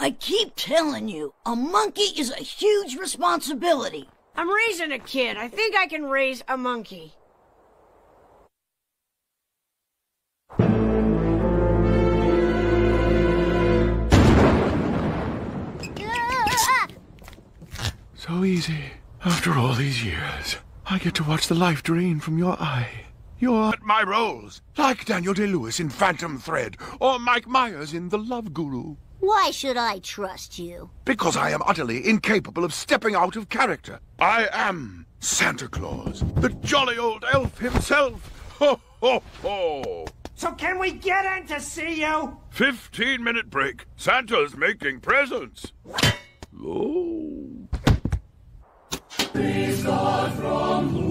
I keep telling you, a monkey is a huge responsibility. I'm raising a kid. I think I can raise a monkey. So easy. After all these years, I get to watch the life drain from your eye. You're at my roles, like Daniel Day-Lewis in Phantom Thread, or Mike Myers in The Love Guru. Why should I trust you? Because I am utterly incapable of stepping out of character. I am Santa Claus, the jolly old elf himself. Ho, ho, ho! So can we get in to see you? 15-minute break. Santa's making presents. Oh. Please God from whom